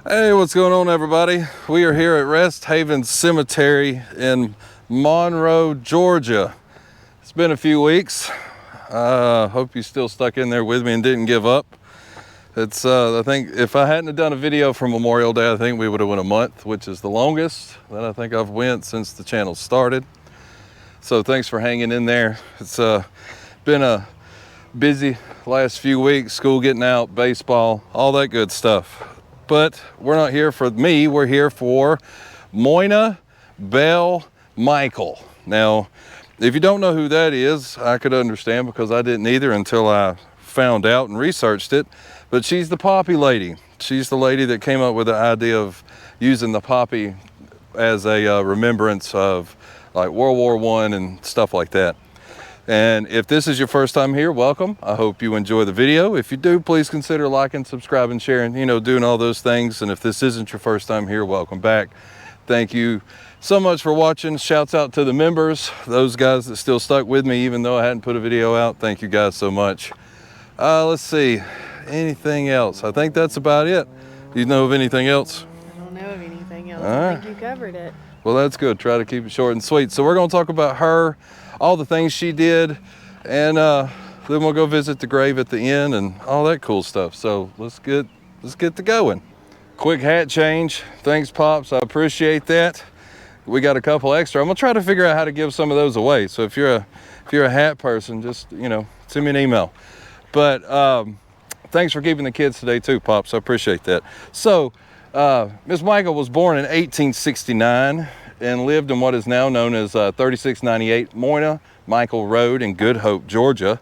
Hey, what's going on, everybody? We are here at Rest Haven Cemetery in Monroe, Georgia. It's been a few weeks. Hope you still stuck in there with me and didn't give up. It's I think if I hadn't have done a video for Memorial Day, I think we would have went a month, which is the longest that I think I've went since the channel started. So thanks for hanging in there. It's been a busy last few weeks, school getting out, baseball, all that good stuff. But we're not here for me, we're here for Moina Belle Michael. Now, if you don't know who that is, I could understand because I didn't either until I found out and researched it. But she's the poppy lady. She's the lady that came up with the idea of using the poppy as a remembrance of like World War I and stuff like that. And if this is your first time here, welcome. I hope you enjoy the video. If you do, please consider liking, subscribing, sharing, doing all those things. And if this isn't your first time here, welcome back. Thank you so much for watching. Shouts out to the members, those guys that still stuck with me, even though I hadn't put a video out. Thank you guys so much. Let's see, anything else? I think that's about it. You know of anything else? I don't know of anything else. All I right. think you covered it. Well, that's good. Try to keep it short and sweet. So we're going to talk about her, all the things she did, and then we'll go visit the grave at the end and all that cool stuff. So let's get to going. Quick hat change. Thanks, Pops. I appreciate that. We got a couple extra. I'm gonna try to figure out how to give some of those away. So if you're a hat person, just send me an email. But thanks for keeping the kids today too, Pops. I appreciate that. So Miss Michael was born in 1869 and lived in what is now known as 3698 Moina Michael Road in Good Hope, Georgia.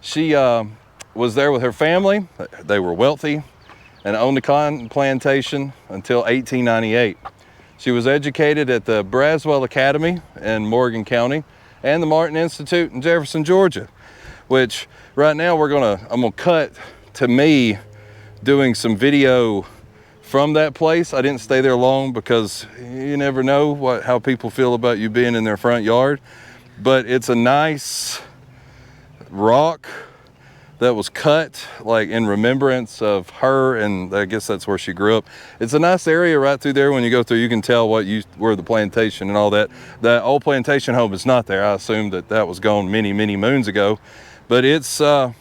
She was there with her family. They were wealthy and owned a cotton plantation until 1898. She was educated at the Braswell Academy in Morgan County and the Martin Institute in Jefferson, Georgia, which right now I'm gonna cut to me doing some video from that place. I didn't stay there long because you never know how people feel about you being in their front yard. But it's a nice rock that was cut like in remembrance of her, and I guess that's where she grew up. It's a nice area right through there. When you go through, you can tell where the plantation and all that. That old plantation home is not there. I assume that was gone many moons ago. But it's kind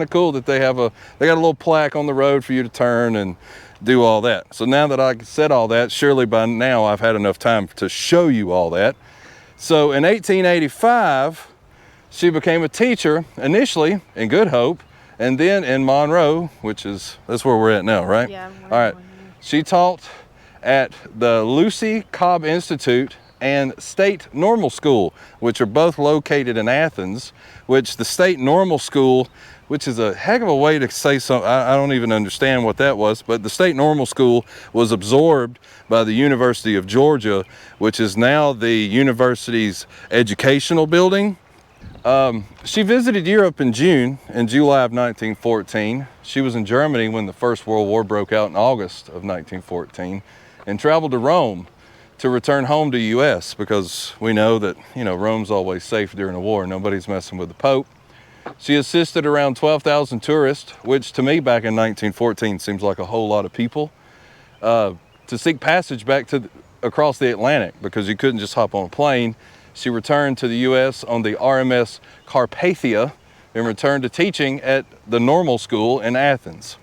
of cool that they got a little plaque on the road for you to turn and do all that. So now that I said all that, surely by now I've had enough time to show you all that. So in 1885, she became a teacher initially in Good Hope and then in Monroe, that's where we're at now, right? Yeah. All right. She taught at the Lucy Cobb Institute and State Normal School, which are both located in Athens, which the State Normal School, which is a heck of a way to say something. I don't even understand what that was, but the State Normal School was absorbed by the University of Georgia, which is now the university's educational building. She visited Europe in July of 1914. She was in Germany when the First World War broke out in August of 1914 and traveled to Rome to return home to U.S. because we know that, Rome's always safe during a war. Nobody's messing with the Pope. She assisted around 12,000 tourists, which to me back in 1914 seems like a whole lot of people, to seek passage back across the Atlantic because you couldn't just hop on a plane. She returned to the U.S. on the RMS Carpathia and returned to teaching at the Normal School in Athens.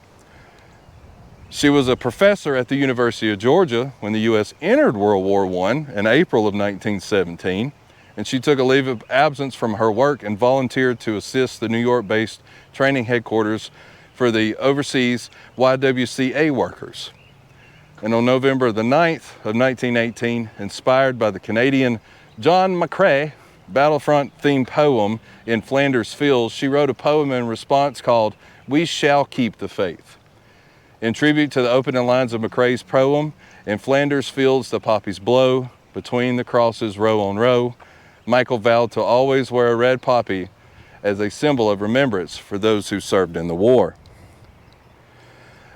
She was a professor at the University of Georgia when the U.S. entered World War I in April of 1917, and she took a leave of absence from her work and volunteered to assist the New York-based training headquarters for the overseas YWCA workers. And on November the 9th of 1918, inspired by the Canadian John McCrae battlefront-themed poem in Flanders Fields, she wrote a poem in response called "We Shall Keep the Faith." In tribute to the opening lines of McCrae's poem, "In Flanders Fields the poppies blow, between the crosses row on row," Michael vowed to always wear a red poppy as a symbol of remembrance for those who served in the war.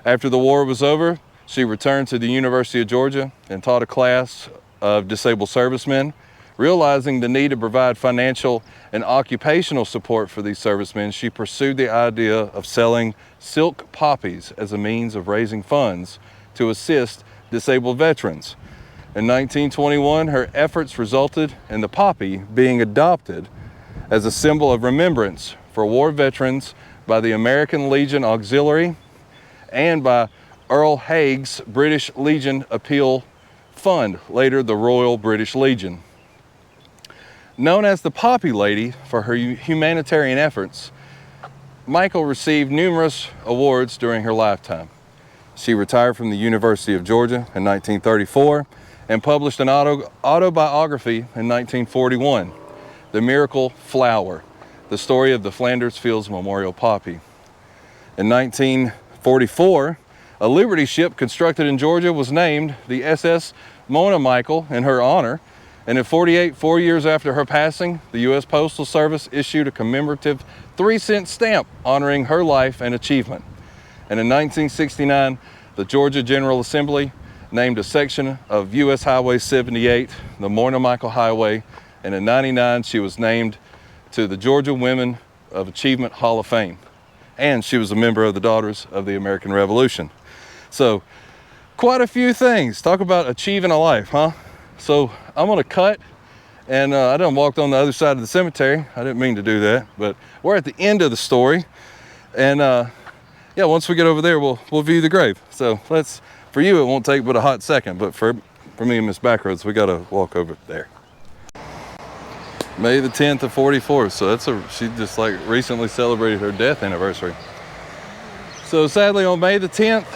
After the war was over, she returned to the University of Georgia and taught a class of disabled servicemen, Realizing the need to provide financial and occupational support for these servicemen, she pursued the idea of selling silk poppies as a means of raising funds to assist disabled veterans. In 1921, her efforts resulted in the poppy being adopted as a symbol of remembrance for war veterans by the American Legion Auxiliary and by Earl Haig's British Legion Appeal Fund, later the Royal British Legion. Known as the Poppy Lady for her humanitarian efforts, Michael received numerous awards during her lifetime. She retired from the University of Georgia in 1934 and published an autobiography in 1941, The Miracle Flower, the story of the Flanders Fields Memorial Poppy. In 1944, a Liberty ship constructed in Georgia was named the SS Moina Belle in her honor. And in 48, 4 years after her passing, the U.S. Postal Service issued a commemorative 3-cent stamp honoring her life and achievement. And in 1969, the Georgia General Assembly named a section of U.S. Highway 78 the Moina Belle Highway, and in 99 she was named to the Georgia Women of Achievement Hall of Fame. And she was a member of the Daughters of the American Revolution. So, quite a few things. Talk about achieving a life, huh? So I'm gonna cut, and I done walked on the other side of the cemetery. I didn't mean to do that, but we're at the end of the story. And yeah, once we get over there, we'll view the grave. So for you, it won't take but a hot second, but for me and Miss Backroads, we gotta walk over there. May the 10th of 44, so she just like recently celebrated her death anniversary. So sadly on May the 10th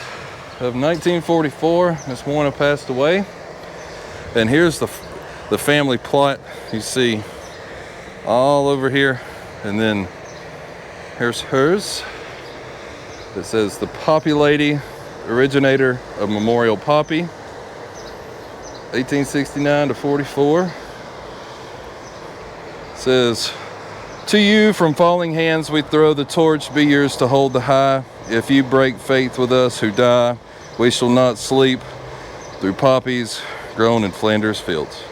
of 1944, Miss Moina passed away. And here's the family plot you see all over here, and then here's hers. It says the Poppy Lady, originator of Memorial Poppy, 1869 to 44. It says, to you from falling hands we throw the torch, be yours to hold the high. If you break faith with us who die, we shall not sleep through poppies grown in Flanders fields.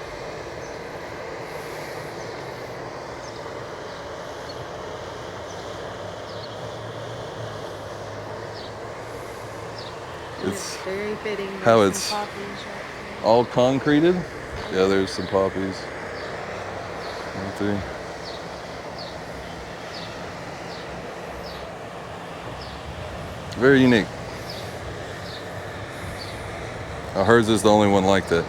It's very fitting. How it's all concreted. Yeah, there's some poppies. 1, 2. Very unique. Hers is the only one like that.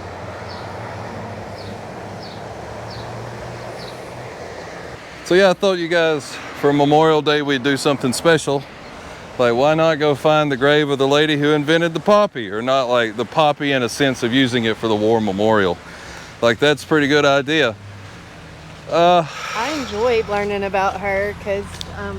So yeah, I thought you guys, for Memorial Day, we'd do something special. Like, why not go find the grave of the lady who invented the poppy? Or not like the poppy in a sense of using it for the war memorial. Like, that's a pretty good idea. I enjoyed learning about her because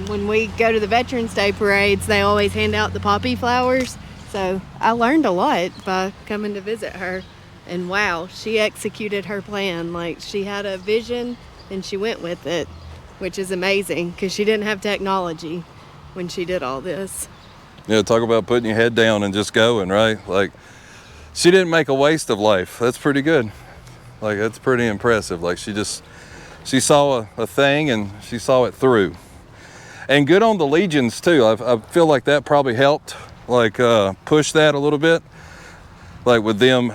when we go to the Veterans Day parades, they always hand out the poppy flowers. So I learned a lot by coming to visit her. And wow, she executed her plan. Like, she had a vision and she went with it, which is amazing because she didn't have technology when she did all this. Yeah, talk about putting your head down and just going, right? Like, she didn't make a waste of life. That's pretty good. Like, that's pretty impressive. Like, she saw a thing and she saw it through. And good on the legions too. I feel like that probably helped push that a little bit. Like with them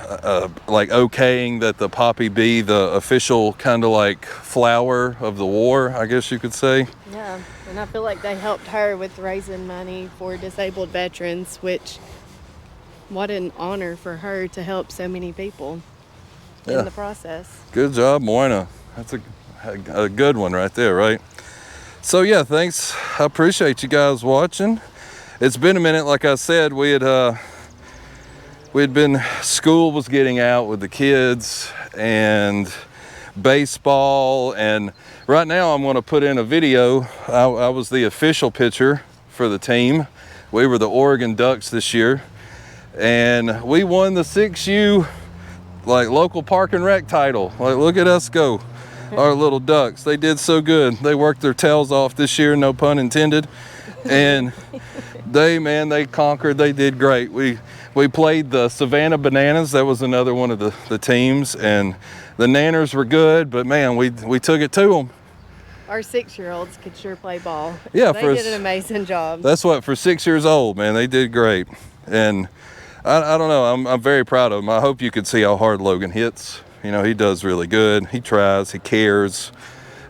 like okaying that the poppy be the official kind of like flower of the war, I guess you could say. Yeah, and I feel like they helped her with raising money for disabled veterans, which, what an honor for her to help so many people in the process. Good job, Moina. That's a good one right there, right? So yeah, thanks. I appreciate you guys watching. It's been a minute. Like I said, school was getting out with the kids and baseball, and right now I'm going to put in a video. I was the official pitcher for the team. We were the Oregon Ducks this year, and we won the 6U local park and rec title. Like, look at us go. Our little Ducks, they did so good. They worked their tails off this year, no pun intended. And they conquered. They did great. We played the Savannah Bananas. That was another one of the teams, and the Nanners were good, but man, we took it to them. Our 6-year-olds could sure play ball. Yeah, they did an amazing job. That's what, for 6 years old, man, they did great. And I don't know, I'm very proud of them. I hope you could see how hard Logan hits. You know, he does really good. He tries, he cares.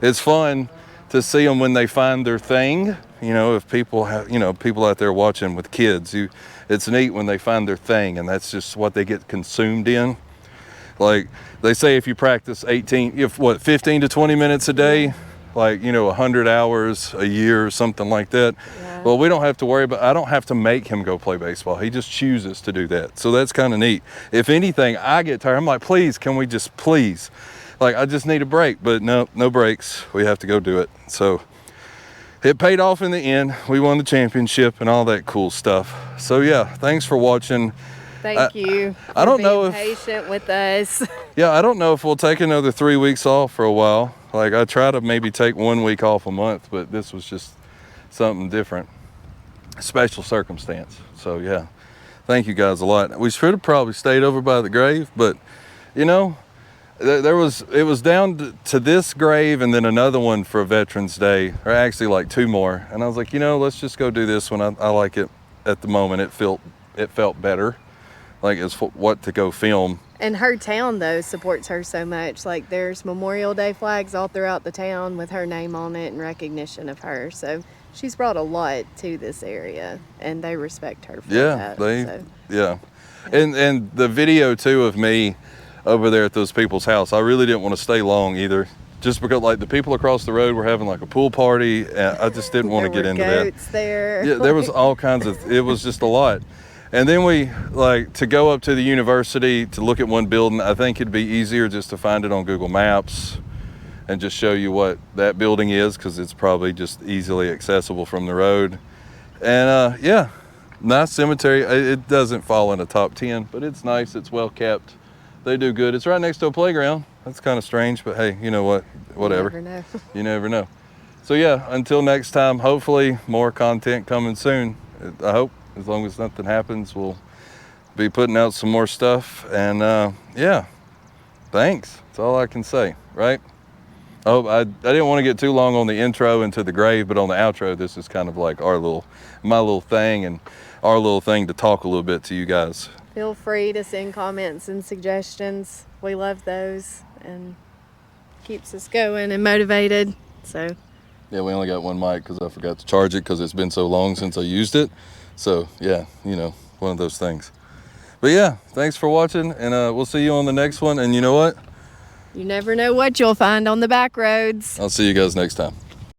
It's fun to see them when they find their thing. You know, if people have, people out there watching with kids, it's neat when they find their thing, and that's just what they get consumed in. Like they say, if you practice 15 to 20 minutes a day, 100 hours a year or something like that. Yeah. Well, we don't have to worry about, I don't have to make him go play baseball. He just chooses to do that. So that's kind of neat. If anything, I get tired. I'm like, please, can we just please? Like, I just need a break, but no breaks. We have to go do it. So it paid off in the end. We won the championship and all that cool stuff. So yeah, thanks for watching. Thank you. I don't know if patient with us. Yeah, I don't know if we'll take another 3 weeks off for a while. Like, I try to maybe take 1 week off a month, but this was just something different, special circumstance. So yeah, thank you guys a lot. We should have probably stayed over by the grave, but it was down to this grave and then another one for Veterans Day, or actually like 2 more. And I was like, let's just go do this one. I like it at the moment. It felt better. Like, it's what to go film. And her town, though, supports her so much. Like, there's Memorial Day flags all throughout the town with her name on it in recognition of her. So she's brought a lot to this area, and they respect her for that. Yeah. And the video, too, of me over there at those people's house, I really didn't want to stay long either. Just because, like, the people across the road were having, like, a pool party, and I just didn't want to get into that. There were goats there. Yeah, there was all kinds of, it was just a lot. And then we, to go up to the university to look at one building, I think it'd be easier just to find it on Google Maps and just show you what that building is, because it's probably just easily accessible from the road. And yeah, nice cemetery. It doesn't fall in the top 10, but it's nice. It's well kept. They do good. It's right next to a playground. That's kind of strange, but hey, you know what? Whatever. You never know. You never know. So yeah, until next time, hopefully more content coming soon. I hope. As long as nothing happens, we'll be putting out some more stuff. And yeah, thanks. That's all I can say, right? Oh, I didn't want to get too long on the intro into the grave, but on the outro, this is kind of like my little thing and our little thing to talk a little bit to you guys. Feel free to send comments and suggestions. We love those, and keeps us going and motivated. So yeah, we only got one mic because I forgot to charge it because it's been so long since I used it. So yeah, one of those things. But yeah, thanks for watching, and we'll see you on the next one. And you know what? You never know what you'll find on the back roads. I'll see you guys next time.